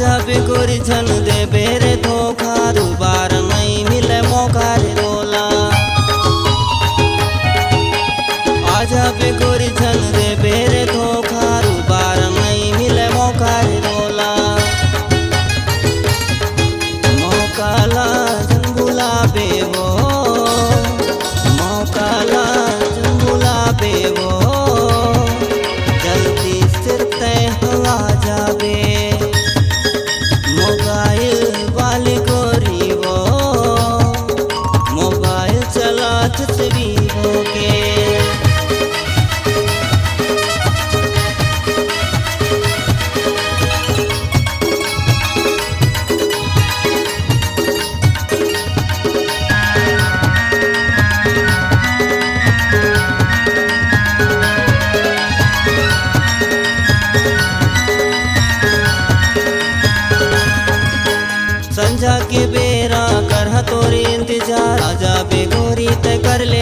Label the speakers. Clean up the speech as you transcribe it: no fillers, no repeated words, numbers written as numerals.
Speaker 1: आजा बेगोरी झन दे बेरे धोखा, दोबारा नहीं मिले मौका रे रोला। आजा बेगोरी झन दे बेरे धोखा, दोबारा नहीं मिले मौका रे रोला। मौका ला जन भुला बेवो, मौका ला जन भुला बेवो, जल्दी सिर तय हवा जावे। मोबाइल वाली गोरी वो, मोबाइल चला तस्वीरों के। संझा के बेरा कर तोरे इंतजार, आजा बेगोरी ते कर ले